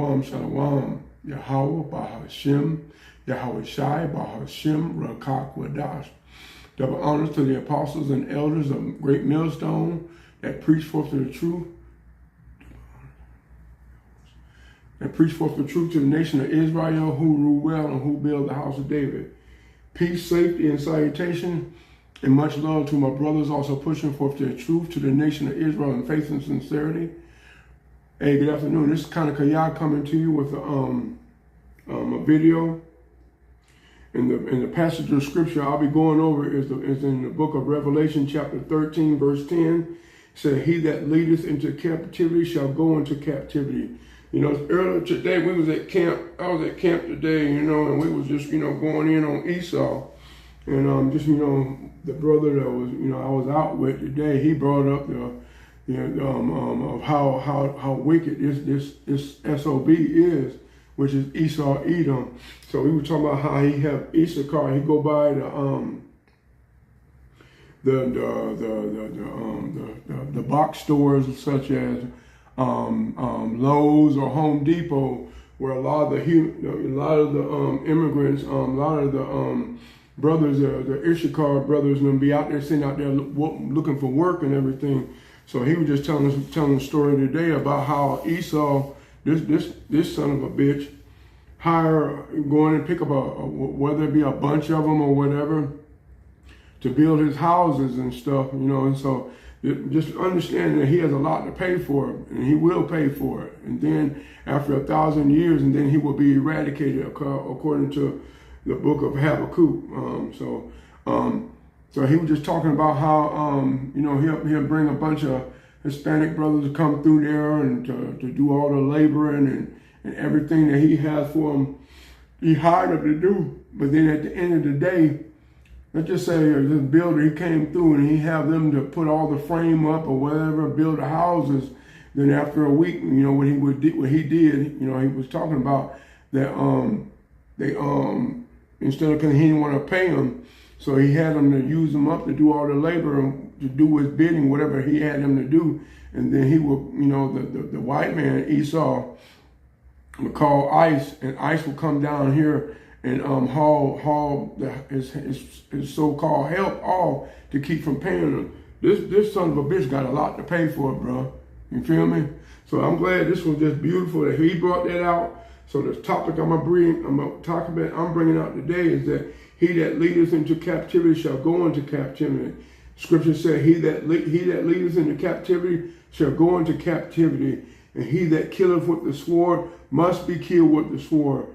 Shalom, Shalom, Yahweh, Bahashem, Yahweh Shai, Bahashem, Rakak, Wadash. Double honors to the apostles and elders of Great Millstone that preach forth the truth. That preach forth the truth to the nation of Israel, who rule well and who build the house of David. Peace, safety, and salutation, and much love to my brothers also pushing forth the truth to the nation of Israel in faith and sincerity. Hey, good afternoon. This is kind of Kaya coming to you with a video. In the passage of scripture I'll be going over is in the book of Revelation, chapter 13, verse 10. It said, "He that leadeth into captivity shall go into captivity." You know, earlier today we was at camp. I was at camp today, you know, and we was just, you know, going in on Esau. And just, you know, the brother that was, you know, I was out with today, he brought up of how wicked this SOB is, which is Esau Edom. So we were talking about how he have Issachar, he go by the box stores such as Lowe's or Home Depot, where a lot of the immigrants, a lot of the brothers, the Issachar brothers, and them be out there sitting out there looking for work and everything. So he was just telling a story today about how Esau, this son of a bitch, going and pick up whether it be a bunch of them or whatever, to build his houses and stuff, you know. And so just understanding that he has a lot to pay for, and he will pay for it. And then after 1,000 years, and then he will be eradicated according to the book of Habakkuk. So he was just talking about how, you know, he'll bring a bunch of Hispanic brothers to come through there and to do all the laboring and everything that he has for them. He hired them to do. But then at the end of the day, let's just say this builder, he came through and he have them to put all the frame up or whatever, build the houses. Then after a week, you know, what he did, you know, he was talking about that instead of, because he didn't want to pay them, so he had them to use them up to do all the labor and to do his bidding, whatever he had them to do. And then he would, you know, the white man, Esau, would call ICE, and ICE would come down here and haul his so-called help off to keep from paying him. This son of a bitch got a lot to pay for, bro. You feel me? So I'm glad this was just beautiful that he brought that out. So the topic I'm bringing out today is that he that leadeth into captivity shall go into captivity. Scripture said, he that leadeth into captivity shall go into captivity, and he that killeth with the sword must be killed with the sword.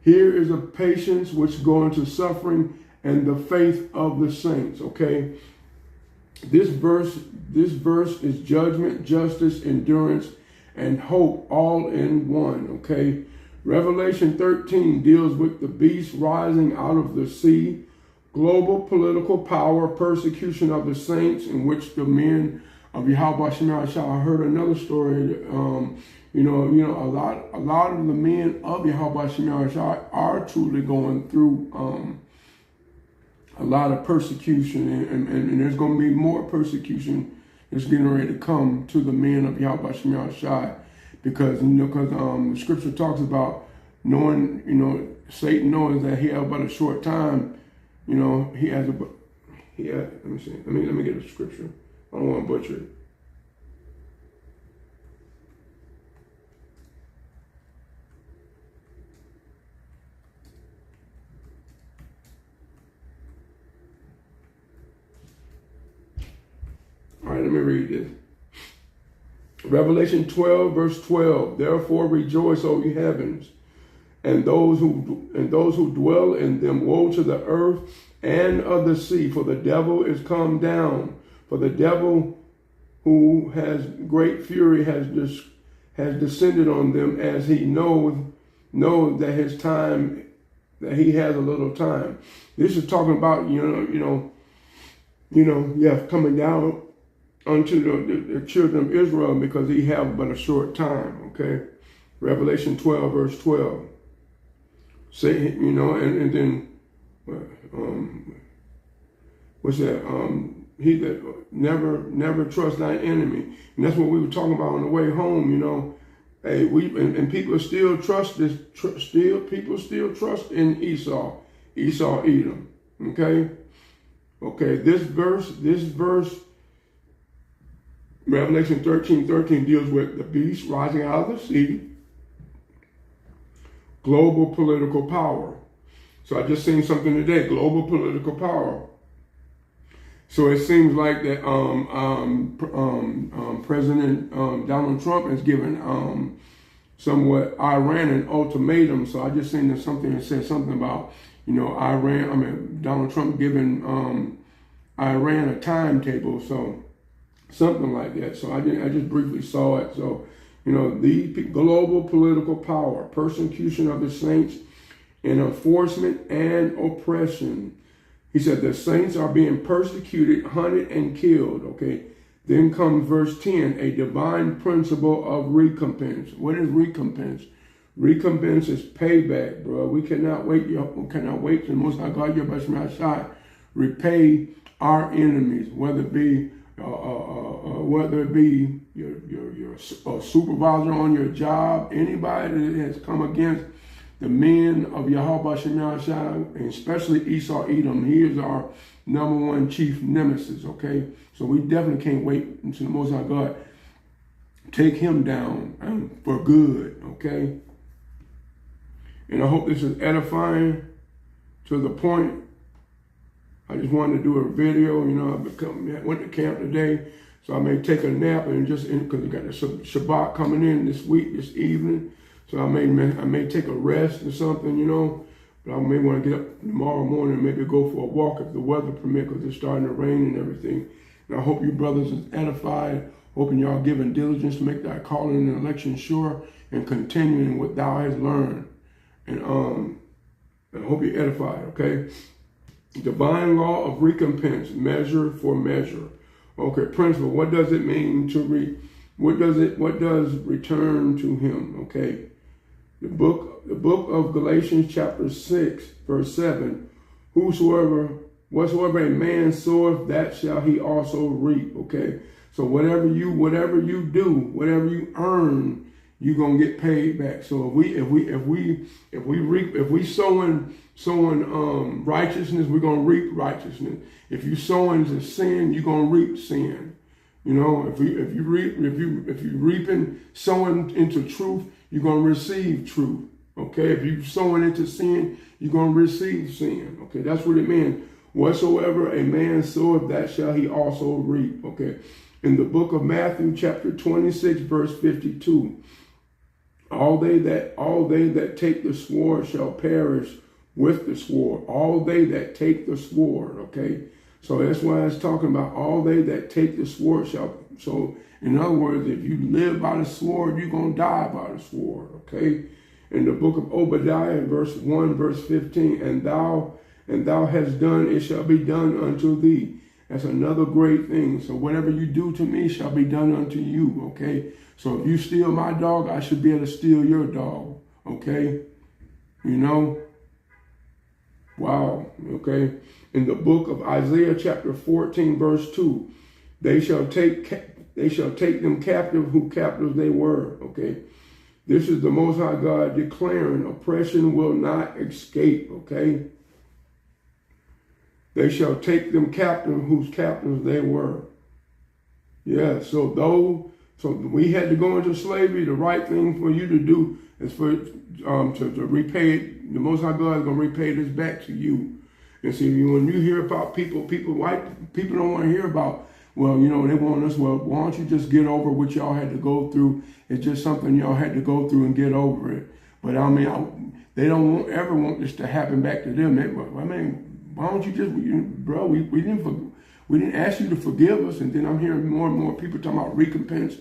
Here is a patience which go into suffering and the faith of the saints. Okay, this verse is judgment, justice, endurance, and hope all in one. Okay. Revelation 13 deals with the beast rising out of the sea, global political power, persecution of the saints, in which the men of Yahweh Shemar Shah. I heard another story. You know, a lot of the men of Yahweh Shemar Shah are truly going through a lot of persecution, and there's going to be more persecution that's getting ready to come to the men of Yahweh Shemar Shah. Because, you know, the scripture talks about knowing, you know, Satan knows that he has but a short time. You know, let me see. Let me get the scripture. I don't want to butcher it. All right, let me read this. Revelation 12, verse 12. Therefore rejoice, O ye heavens, and those who dwell in them. Woe to the earth and of the sea, for the devil is come down. For the devil, who has great fury, has descended on them, as he knows that his time, that he has a little time. This is talking about coming down unto the children of Israel, because he have but a short time. Okay, Revelation 12, verse 12. Say, you know, and then what's that? He that never trust thy enemy, and that's what we were talking about on the way home. You know, Hey, and people still trust this. People still trust in Esau, Edom. Okay, okay. This verse, Revelation 13:13 deals with the beast rising out of the sea, global political power. So I just seen something today, global political power. So it seems like that President Donald Trump has given somewhat Iran an ultimatum. So I just seen something that said something about, Donald Trump giving Iran a timetable. So something like that. So I just briefly saw it. So, the global political power, persecution of the saints, and enforcement and oppression. He said the saints are being persecuted, hunted, and killed. Okay. Then comes verse 10, a divine principle of recompense. What is recompense? Recompense is payback, bro. We cannot wait. We cannot wait till the Most High God, your best man, shot, repay our enemies, whether it be your supervisor on your job, anybody that has come against the men of Yahweh Shem Shai, and especially Esau Edom. He is our number one chief nemesis, okay? So we definitely can't wait until the Most High God take him down for good, okay? And I hope this is edifying to the point. I just wanted to do a video, I went to camp today, so I may take a nap and because we got the Shabbat coming in this evening. So I may take a rest or something, but I may want to get up tomorrow morning and maybe go for a walk if the weather permits, because it's starting to rain and everything. And I hope you brothers is edified, hoping y'all giving diligence to make that calling and election sure, and continuing what thou hast learned. And I hope you're edified, okay? Divine law of recompense, measure for measure. Okay, principle, what does it mean to what does return to him? Okay. The book of Galatians chapter 6, verse 7, whatsoever a man soweth, that shall he also reap. Okay. So whatever you do, whatever you earn, you're gonna get paid back. So if we sowing righteousness, we're gonna reap righteousness. If you sow into sin, you're gonna reap sin. If you reaping, sowing into truth, you're gonna receive truth. Okay, if you sowing into sin, you're gonna receive sin. Okay, that's what it means. Whatsoever a man soweth, that shall he also reap. Okay, in the book of Matthew, chapter 26, verse 52, all they that take the sword shall perish with the sword. All they that take the sword. Okay. So that's why it's talking about all they that take the sword shall. So in other words, if you live by the sword, you're going to die by the sword, okay? In the book of Obadiah, verse 1, verse 15, and thou hast done, it shall be done unto thee. That's another great thing. So whatever you do to me shall be done unto you, okay? So if you steal my dog, I should be able to steal your dog, okay? Wow, okay? In the book of Isaiah chapter 14, verse 2, they shall take them captive who captives they were, okay? This is the Most High God declaring oppression will not escape, okay? They shall take them captive whose captives they were. Yeah, so we had to go into slavery. The right thing for you to do is to repay it. The Most High God is going to repay this back to you. And see, when you hear about white people don't want to hear about, well, they want us, well, why don't you just get over what y'all had to go through? It's just something y'all had to go through and get over it. But they don't ever want this to happen back to them. Why don't you just, bro, we didn't ask you to forgive us. And then I'm hearing more and more people talking about recompense.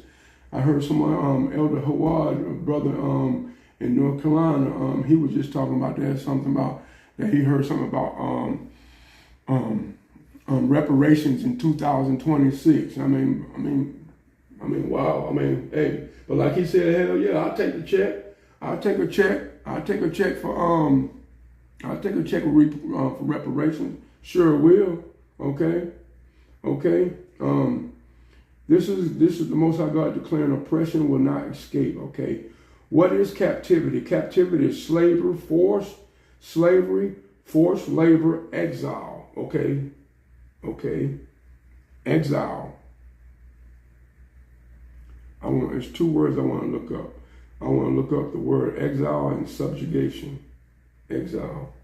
I heard someone, Elder Hawad, brother in North Carolina, he was just talking about that, something about, that he heard something about reparations in 2026. I mean, wow. Hey, but like he said, hell yeah, I'll take the check. I'll take a check for reparations. Sure will. Okay. This is the Most High God declaring oppression will not escape, okay? What is captivity? Captivity is slavery, forced labor, exile, okay? Okay, exile. There's two words I want to look up. I want to look up the word exile and subjugation. Exile.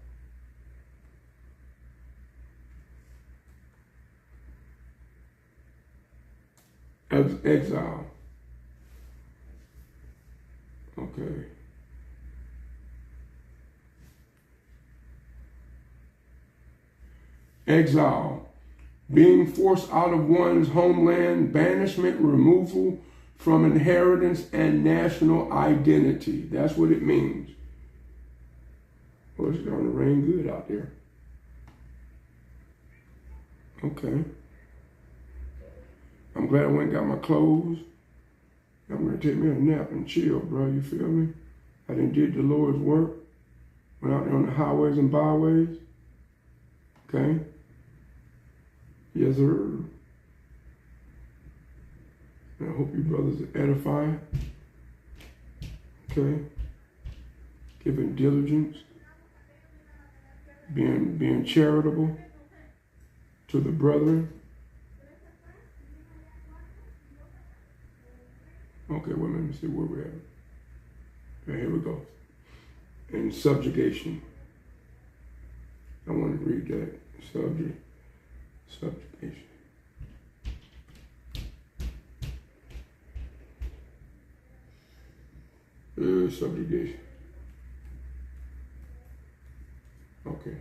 Exile. Okay. Exile. Being forced out of one's homeland, banishment, removal from inheritance and national identity. That's what it means. Well, it's going to rain good out there. Okay. I'm glad I went and got my clothes. I'm going to take me a nap and chill, bro. You feel me? I done did the Lord's work. Went out there on the highways and byways. Okay? Yes, sir. I hope you brothers are edified. Okay? Giving diligence. Being charitable to the brethren. Okay, well, let me see where we're at. Okay, here we go. And subjugation. I want to read that. Subjugation. Subjugation. Okay.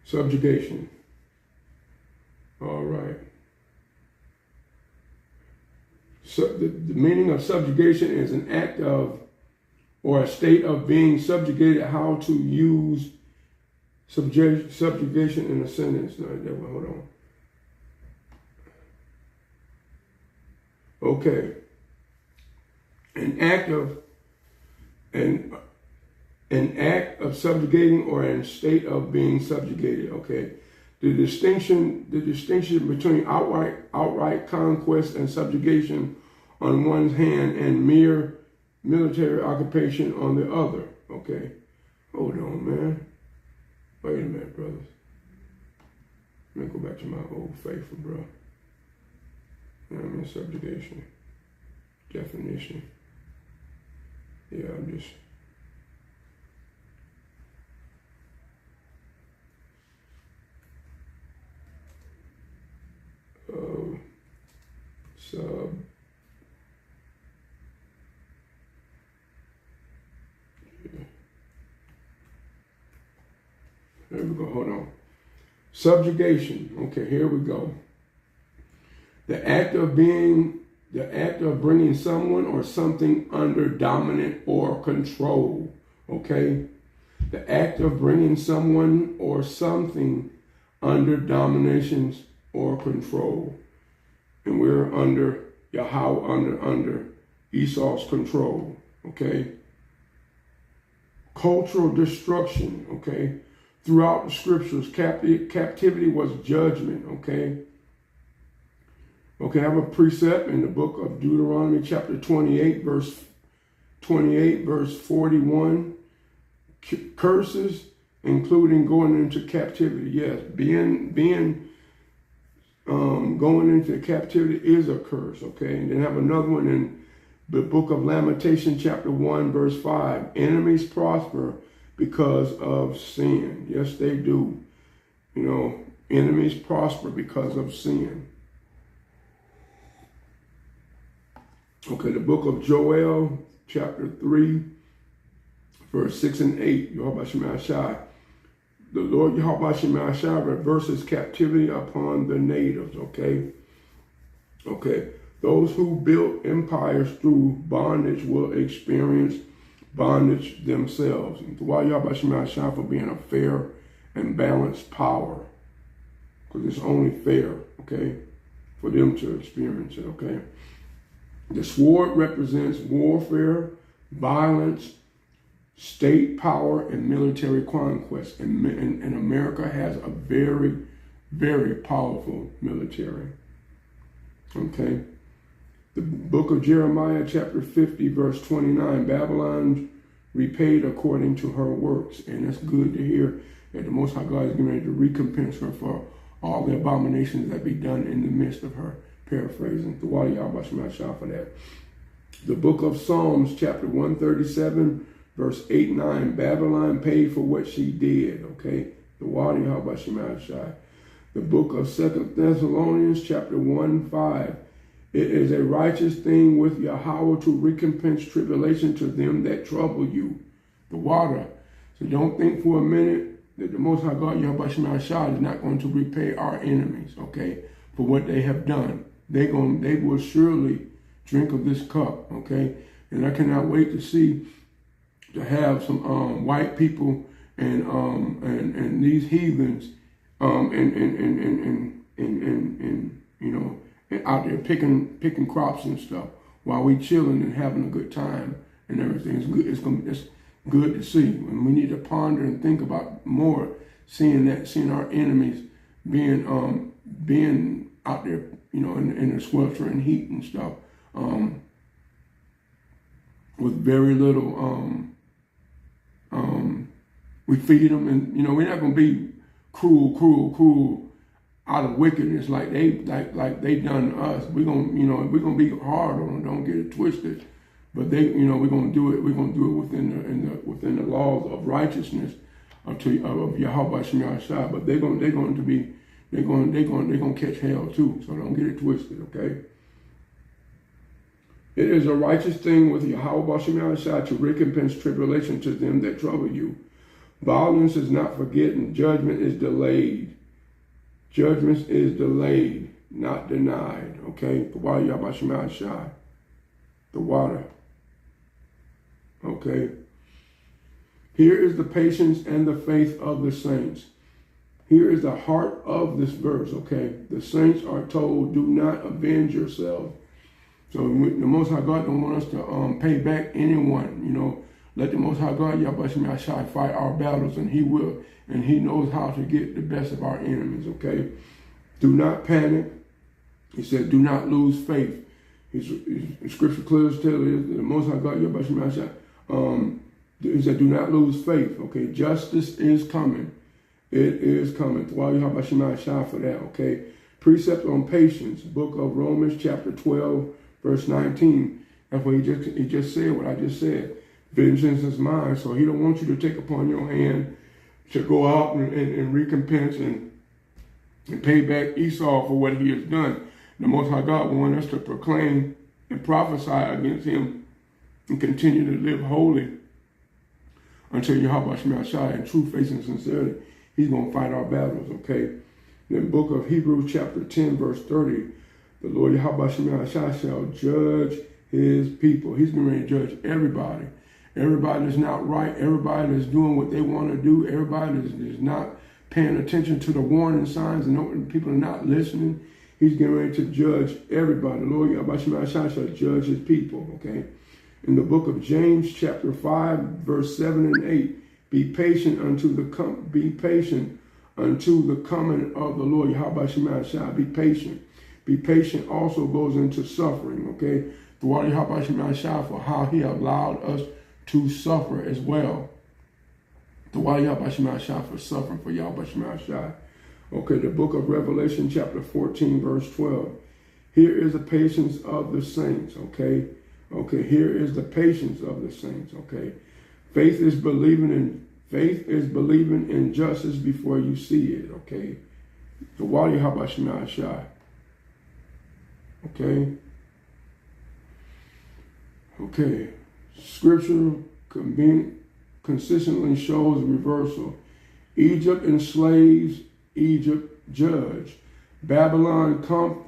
Subjugation. All right. So the meaning of subjugation is an act of or a state of being subjugated. How to use subjugation in a sentence. No, hold on. Okay. An act of subjugating or a state of being subjugated. Okay. The distinction between outright conquest and subjugation on one hand and mere military occupation on the other. Okay. Hold on, man. Wait a minute, brothers. Let me go back to my old faithful, bro. I'm in subjugation. Definition. Yeah, I'm just... There we go, hold on. Subjugation, okay, here we go. The act of bringing someone or something under dominant or control, okay? The act of bringing someone or something under dominations or control. And we're under Yahweh, under Esau's control, okay? Cultural destruction, okay? Throughout the scriptures, captivity was judgment, okay? Okay, I have a precept in the book of Deuteronomy chapter 28, verse 41. Curses, including going into captivity. Yes, going into captivity is a curse, okay? And then have another one in the book of Lamentation chapter 1, verse 5. Enemies prosper because of sin. Yes, they do. You know, enemies prosper because of sin. Okay, the book of Joel, chapter 3, verse 6 and 8. Yahweh Shemai Shai. The Lord Yahweh Shemai Shai reverses captivity upon the natives, okay? Okay, those who built empires through bondage will experience bondage themselves. And why Yahweh Shemai Shai for being a fair and balanced power. Because it's only fair, okay, for them to experience it, okay? The sword represents warfare, violence, state power, and military conquest. And America has a very, very powerful military. Okay? The book of Jeremiah, chapter 50, verse 29, Babylon repaid according to her works. And it's good to hear that the Most High God is getting ready to recompense her for all the abominations that be done in the midst of her. Paraphrasing. The water Yahweh Shema Shah for that. The book of Psalms, chapter 137, verse 8, 9, Babylon paid for what she did. Okay. The water Yahweh Shema Shah. The book of 2 Thessalonians, chapter 1, 5. It is a righteous thing with Yahweh to recompense tribulation to them that trouble you. The water. So don't think for a minute that the Most High God, Yahweh Shema Shah, is not going to repay our enemies, okay, for what they have done. They will surely drink of this cup, okay? And I cannot wait to have some white people and these heathens and you know, out there picking crops and stuff while we chilling and having a good time and everything. It's good. It's good to see, and we need to ponder and think about more seeing our enemies being out there, you know, in the sweltering heat and stuff, with very little. We feed them, and you know, we're not going to be cruel out of wickedness like they done to us. We're gonna be hard on them. Don't get it twisted. But we're gonna do it. We're gonna do it within the laws of righteousness of Yahweh Shema Shah. But they're gonna catch hell too. So don't get it twisted, okay? It is a righteous thing with Yahweh Shema Shah to recompense tribulation to them that trouble you. Violence is not forgotten. Judgment is delayed. Judgment is delayed, not denied. Okay? The water Yahweh Shema Shah. The water. Okay? Here is the patience and the faith of the saints. Here is the heart of this verse. Okay? The saints are told, do not avenge yourselves. So the Most High God don't want us to pay back anyone, you know. Let the Most High God, Yahweh Shema Shah, fight our battles, and He will. And He knows how to get the best of our enemies, okay? Do not panic. He said, do not lose faith. Scripture clearly tells us the Most High God, Yahweh Shema Shah, he said, do not lose faith, okay? Justice is coming. It is coming. While Yahweh Shema Shah for that, okay? Precept on patience, book of Romans, chapter 12, verse 19. That's what he just said, what I just said. Vengeance is mine. So He don't want you to take upon your hand to go out and recompense and pay back Esau for what he has done. The Most High God wants us to proclaim and prophesy against him and continue to live holy until Yahweh Shema Shah in true faith and sincerity. He's going to fight our battles, okay? In the book of Hebrews chapter 10, verse 30, the Lord Yahweh Shema Shah shall judge His people. He's going to judge everybody. Everybody that's not right, everybody that's doing what they want to do, everybody that's not paying attention to the warning signs and people are not listening. He's getting ready to judge everybody. The Lord Yahweh Shema Shah shall judge His people, okay? In the book of James, chapter 5, verse 7 and 8, be patient unto the coming of the Lord Yahweh Shema Shah. Be patient. Be patient also goes into suffering, okay? The Lord Yahweh Shema Shah for how He allowed us to suffer as well. The Lord Yahweh Shema Shah for suffering for Yahweh Shema Shah. Okay, the book of Revelation, chapter 14, verse 12. Here is the patience of the saints, okay? Okay, here is the patience of the saints, okay? Faith is believing in justice before you see it, okay? The Lord Yahweh Shema Shah. Okay? Okay. Scripture consistently shows reversal. Egypt enslaves, Egypt judged. Babylon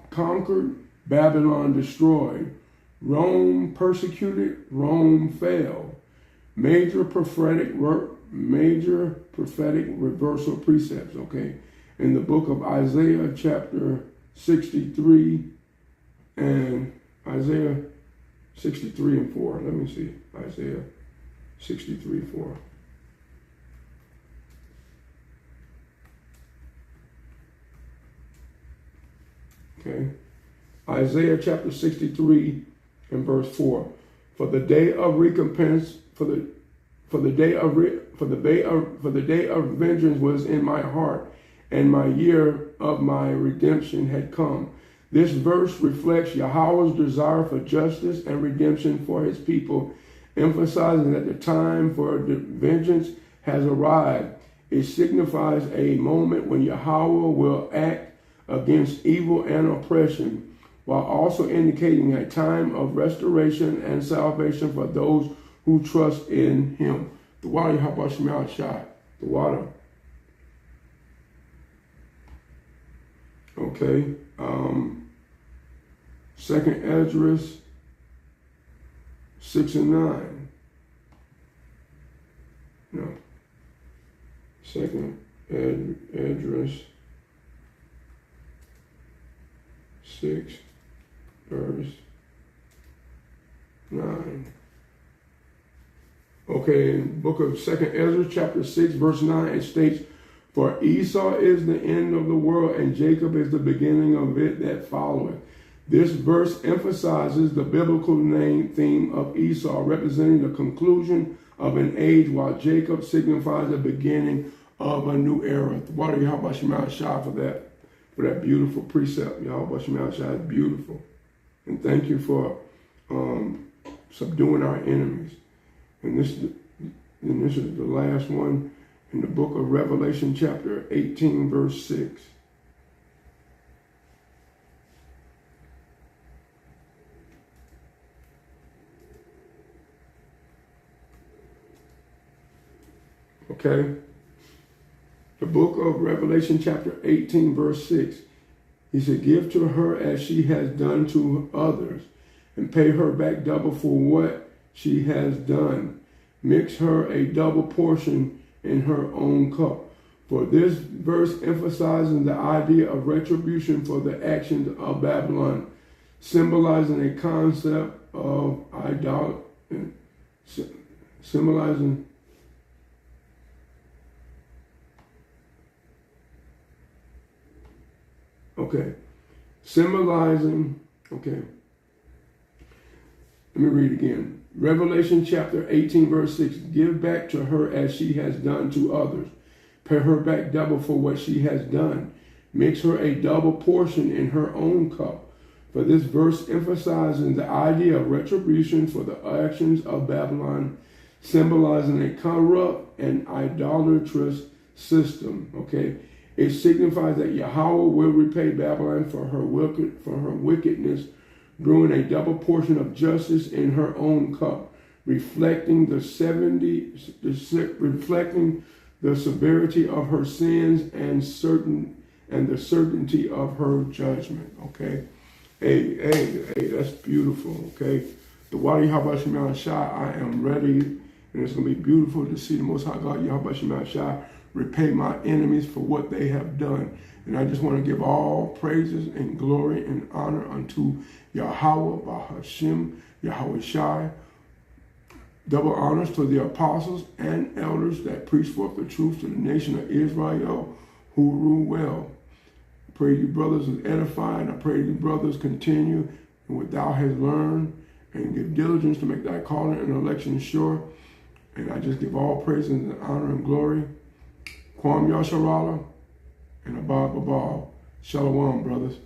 conquered, Babylon destroyed. Rome persecuted, Rome fell. Major prophetic reversal precepts, okay? In the book of Isaiah, chapter 63, and Isaiah 63 and 4. Let me see. Isaiah 63, 4. Okay. Isaiah chapter 63 and verse 4. For the day of recompense, for the day of vengeance was in my heart, and my year of my redemption had come. This verse reflects Yahweh's desire for justice and redemption for his people, emphasizing that the time for the vengeance has arrived. It signifies a moment when Yahweh will act against evil and oppression, while also indicating a time of restoration and salvation for those who trust in him. The water, how about Shema Shai? The water. Okay. Second Esdras 6 and 9. No. Second Esdras 6 verse 9. Okay, in the book of Second Ezra, chapter 6, verse 9, it states, "For Esau is the end of the world, and Jacob is the beginning of it that followeth." This verse emphasizes the biblical theme of Esau, representing the conclusion of an age, while Jacob signifies the beginning of a new era. Water Yahweh Shema Shai for that beautiful precept. Yahweh Shema Shai is beautiful. And thank you for subduing our enemies. And this is the last one in the book of Revelation, chapter 18, verse 6. Okay? The book of Revelation, chapter 18, verse 6. He said, "Give to her as she has done to others, and pay her back double for what she has done. Mix her a double portion in her own cup." For this verse emphasizing the idea of retribution for the actions of Babylon, symbolizing a concept of idolatry, symbolizing let me read again. Revelation chapter 18, verse 6. "Give back to her as she has done to others. Pay her back double for what she has done. Mix her a double portion in her own cup." For this verse emphasizing the idea of retribution for the actions of Babylon, symbolizing a corrupt and idolatrous system. Okay. It signifies that Yahweh will repay Babylon for her wickedness, brewing a double portion of justice in her own cup, reflecting the severity of her sins and the certainty of her judgment. Okay, hey, that's beautiful. Okay, the Wadi Yahweh Shema Shai, I am ready, and it's gonna be beautiful to see the Most High God Yahweh Shema Shai repay my enemies for what they have done. And I just want to give all praises and glory and honor unto Yahweh, Bahashim, Yahweh Shai. Double honors to the apostles and elders that preach forth the truth to the nation of Israel, who rule well. I pray you brothers is edified. I pray you brothers continue in what thou hast learned and give diligence to make thy calling and election sure. And I just give all praises and honor and glory. Kwam Yasharala and Abba Babal. Shalom, brothers.